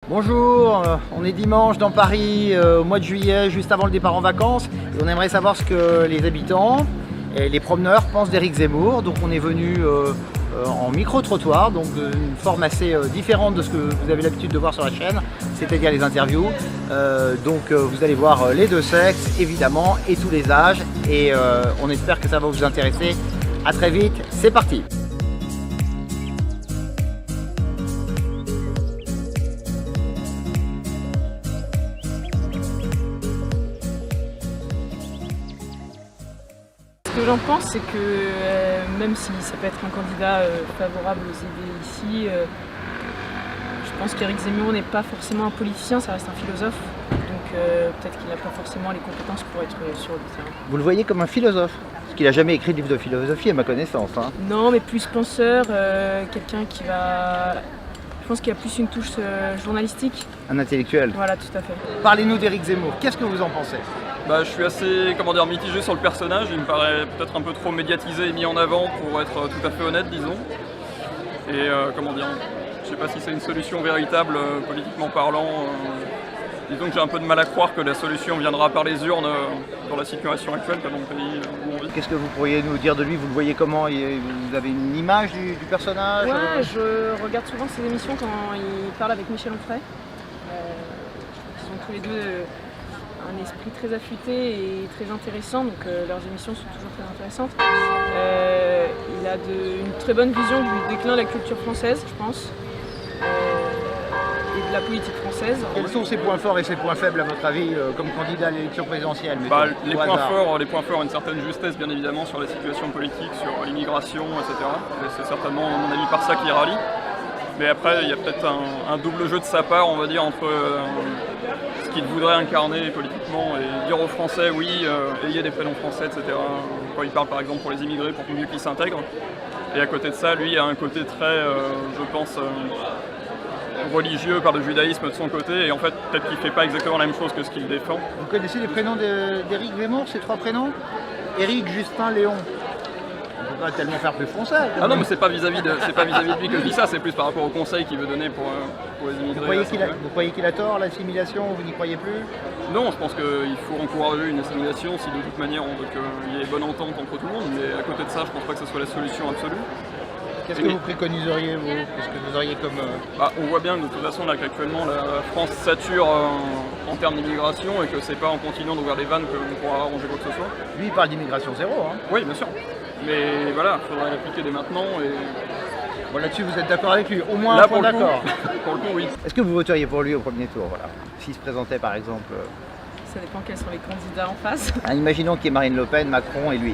Bonjour, on est dimanche dans Paris au mois de juillet, juste avant le départ en vacances. Et on aimerait savoir ce que les habitants et les promeneurs pensent d'Éric Zemmour. Donc on est venu en micro-trottoir, donc d'une forme assez différente de ce que vous avez l'habitude de voir sur la chaîne, c'est-à-dire les interviews. Vous allez voir les deux sexes, évidemment, et tous les âges. Et on espère que ça va vous intéresser. À très vite, c'est parti! Ce que j'en pense, c'est que même si ça peut être un candidat favorable aux idées ici, je pense qu'Éric Zemmour n'est pas forcément un politicien, ça reste un philosophe. Donc peut-être qu'il n'a pas forcément les compétences pour être sur le terrain. Vous le voyez comme un philosophe? Parce qu'il n'a jamais écrit de livre de philosophie à ma connaissance. Hein. Non, mais plus penseur, quelqu'un qui va... Je pense qu'il y a plus une touche journalistique. Un intellectuel. Voilà, tout à fait. Parlez-nous d'Éric Zemmour, qu'est-ce que vous en pensez? Je suis assez mitigé sur le personnage, il me paraît peut-être un peu trop médiatisé et mis en avant pour être tout à fait honnête, disons. Et je sais pas si c'est une solution véritable politiquement parlant. Disons que j'ai un peu de mal à croire que la solution viendra par les urnes dans la situation actuelle dans le pays où on vit. Qu'est-ce que vous pourriez nous dire de lui? Vous le voyez comment? Vous avez une image du personnage? Ouais, je regarde souvent ses émissions quand il parle avec Michel Onfray. Ils sont tous les deux un esprit très affûté et très intéressant, donc leurs émissions sont toujours très intéressantes. Il a une très bonne vision du déclin de la culture française, je pense, et de la politique française. Quels sont ses points forts et ses points faibles à votre avis comme candidat à l'élection présidentielle? Les points forts, une certaine justesse bien évidemment sur la situation politique, sur l'immigration, etc. Et c'est certainement à mon avis par ça qu'il rallie. Mais après il y a peut-être un double jeu de sa part, on va dire, entre ce qu'il voudrait incarner politiquement et dire aux Français oui, ayez des prénoms français, etc. Quand il parle par exemple pour les immigrés, pour mieux qu'ils s'intègrent. Et à côté de ça, lui a un côté très, je pense, religieux par le judaïsme de son côté. Et en fait, peut-être qu'il ne fait pas exactement la même chose que ce qu'il défend. Vous connaissez les prénoms d'Éric Zemmour, ces trois prénoms? Éric, Justin, Léon. On ne peut pas tellement faire plus français. Ah non, mais c'est pas vis-à-vis de lui que je dis ça, c'est plus par rapport au conseil qu'il veut donner pour les immigrés. Vous croyez qu'il a tort, l'assimilation? Vous n'y croyez plus? Non, je pense qu'il faut encourager une assimilation si de toute manière on veut qu'il y ait bonne entente entre tout le monde, mais à côté de ça, je pense pas que ce soit la solution absolue. Qu'est-ce que vous préconiseriez, vous? Qu'est-ce que vous auriez comme... On voit bien que de toute façon, là, qu'actuellement, la France sature en termes d'immigration et que c'est pas en continuant d'ouvrir les vannes qu'on pourra arranger quoi que ce soit. Lui, il parle d'immigration zéro. Hein. Oui, bien sûr. Mais voilà, il faudrait l'appliquer dès maintenant. Et... Bon, là-dessus, vous êtes d'accord avec lui? Au moins là, un point d'accord. Pour le coup, oui. Est-ce que vous voteriez pour lui au premier tour, voilà, s'il se présentait, par exemple Ça dépend quels sont les candidats en face. Imaginons qu'il y ait Marine Le Pen, Macron et lui.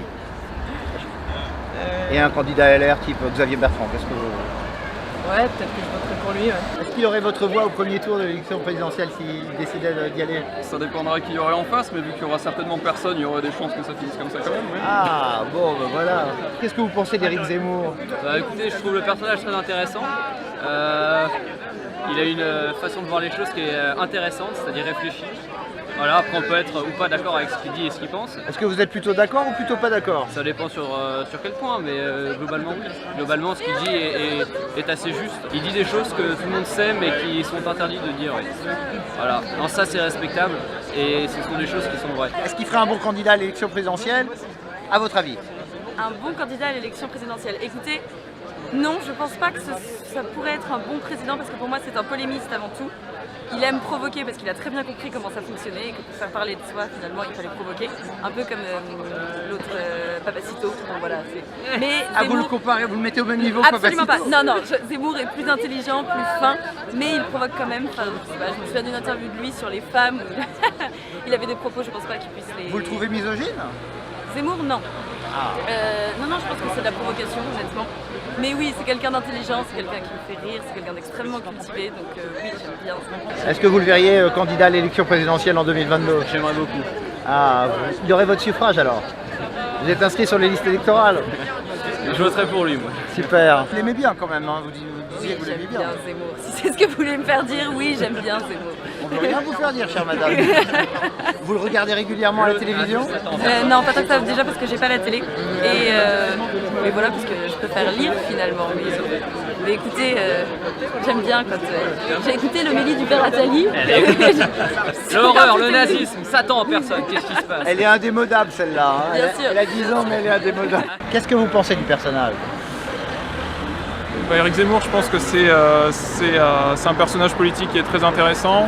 Et un candidat LR type Xavier Bertrand, qu'est-ce que vous... Ouais, peut-être que je voterai pour lui, ouais. Est-ce qu'il aurait votre voix au premier tour de l'élection présidentielle s'il décidait d'y aller? Ça dépendra qui y aurait en face, mais vu qu'il y aura certainement personne, il y aurait des chances que ça finisse comme ça quand même. Oui. Ah, bon, ben voilà. Qu'est-ce que vous pensez d'Éric Zemmour? Écoutez, je trouve le personnage très intéressant. Il a une façon de voir les choses qui est intéressante, c'est-à-dire réfléchie. Voilà, après on peut être ou pas d'accord avec ce qu'il dit et ce qu'il pense. Est-ce que vous êtes plutôt d'accord ou plutôt pas d'accord? Ça dépend sur quel point, mais globalement oui. Globalement ce qu'il dit est assez juste. Il dit des choses que tout le monde sait mais qui sont interdites de dire. Voilà, non, ça c'est respectable et ce sont des choses qui sont vraies. Est-ce qu'il ferait un bon candidat à l'élection présidentielle, à votre avis? Un bon candidat à l'élection présidentielle? Écoutez, non, je pense pas que ça pourrait être un bon président parce que pour moi c'est un polémiste avant tout. Il aime provoquer parce qu'il a très bien compris comment ça fonctionnait et que pour faire parler de soi, finalement, il fallait provoquer. Un peu comme l'autre Papacito. Bon, voilà, mais Zemmour... vous le comparez, vous le mettez au même niveau que Absolument Papacito? pas. Non, Zemmour est plus intelligent, plus fin, mais il provoque quand même. Enfin, je me souviens d'une interview de lui sur les femmes où il avait des propos, je pense pas qu'il puisse les... Vous le trouvez misogyne? Zemmour, non. Ah. Non, je pense que c'est de la provocation, honnêtement. Mais oui, c'est quelqu'un d'intelligent, c'est quelqu'un qui me fait rire, c'est quelqu'un d'extrêmement cultivé, donc oui, j'aime bien. Est-ce que vous le verriez candidat à l'élection présidentielle en 2022? J'aimerais beaucoup. Ah, il aurait votre suffrage alors? Vous êtes inscrit sur les listes électorales? Je voterai pour lui, moi. Super. Vous l'aimez bien quand même, hein, vous disiez dire que vous l'aimez bien. Bien Zemmour. Si c'est ce que vous voulez me faire dire, oui, j'aime bien Zemmour. On ne veut rien vous faire dire, chère madame. Vous le regardez régulièrement à la télévision? Non, pas tant que ça, déjà parce que j'ai pas la télé. Et voilà, parce que je préfère lire finalement. Mais écoutez, j'aime bien quand. J'ai écouté l'homélie du père Attali. L'horreur, le nazisme, Satan en personne, qu'est-ce qui se passe? Elle est indémodable celle-là. Hein. Bien sûr. Elle a 10 ans, mais elle est indémodable. Qu'est-ce que vous pensez du personnage? Éric Zemmour, je pense que c'est un personnage politique qui est très intéressant.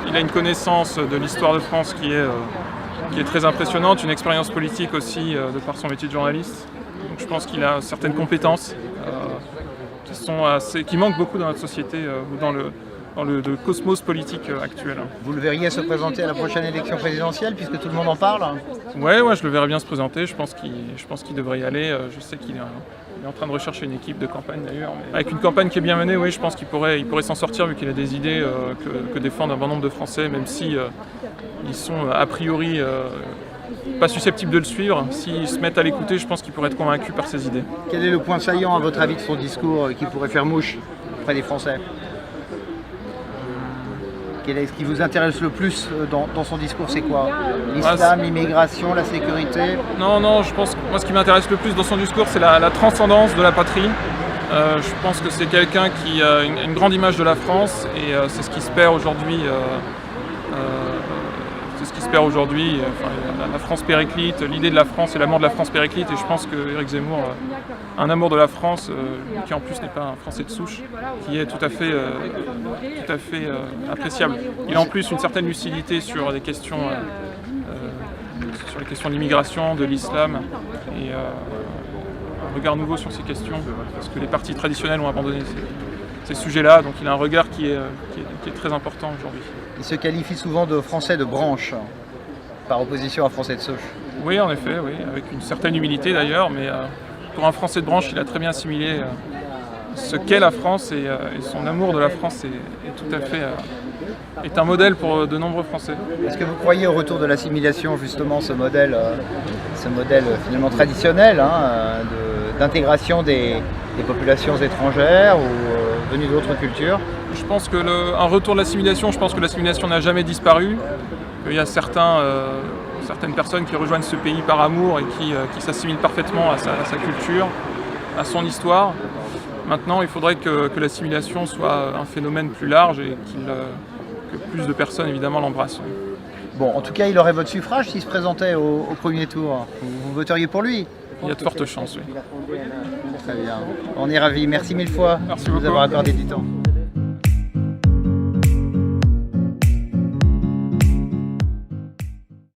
Il a une connaissance de l'histoire de France qui est très impressionnante, une expérience politique aussi de par son métier de journaliste. Donc je pense qu'il a certaines compétences qui manquent beaucoup dans notre société ou dans le cosmos politique actuel. Vous le verriez se présenter à la prochaine élection présidentielle puisque tout le monde en parle? Ouais, je le verrais bien se présenter. Je pense qu'il devrait y aller. Je sais qu'il est en train de rechercher une équipe de campagne d'ailleurs. Mais avec une campagne qui est bien menée, oui, je pense qu'il pourrait s'en sortir vu qu'il a des idées que défendent un bon nombre de Français, même si ils sont a priori pas susceptibles de le suivre. S'ils se mettent à l'écouter, je pense qu'ils pourraient être convaincus par ses idées. Quel est le point saillant à votre avis de son discours qui pourrait faire mouche auprès des Français? Ce qui vous intéresse le plus dans son discours, c'est quoi? L'islam, l'immigration, la sécurité? Non, je pense que moi ce qui m'intéresse le plus dans son discours, c'est la transcendance de la patrie. Je pense que c'est quelqu'un qui a une grande image de la France et c'est ce qui se perd aujourd'hui. La France périclite, l'idée de la France et l'amour de la France périclite. Et je pense qu'Éric Zemmour a un amour de la France, qui en plus n'est pas un Français de souche, qui est tout à fait appréciable. Il a en plus une certaine lucidité sur les questions de l'immigration, de l'islam, et un regard nouveau sur ces questions, parce que les partis traditionnels ont abandonné ces sujets-là, donc il a un regard qui est très important aujourd'hui. Il se qualifie souvent de Français de branche, par opposition à Français de souche. Oui, en effet, oui, avec une certaine humilité d'ailleurs, mais pour un Français de branche, il a très bien assimilé ce qu'est la France et son amour de la France est un modèle pour de nombreux Français. Est-ce que vous croyez au retour de l'assimilation, justement, ce modèle finalement traditionnel d'intégration des populations étrangères ou venues d'autres cultures? Je pense que un retour de l'assimilation, n'a jamais disparu. Il y a certaines personnes qui rejoignent ce pays par amour et qui s'assimilent parfaitement à sa culture, à son histoire. Maintenant, il faudrait que l'assimilation soit un phénomène plus large et que plus de personnes, évidemment, l'embrassent. Bon, en tout cas, il aurait votre suffrage s'il se présentait au premier tour. Vous voteriez pour lui? Il y a de fortes chances, oui. Très bien. On est ravis. Merci mille fois de nous avoir accordé du temps.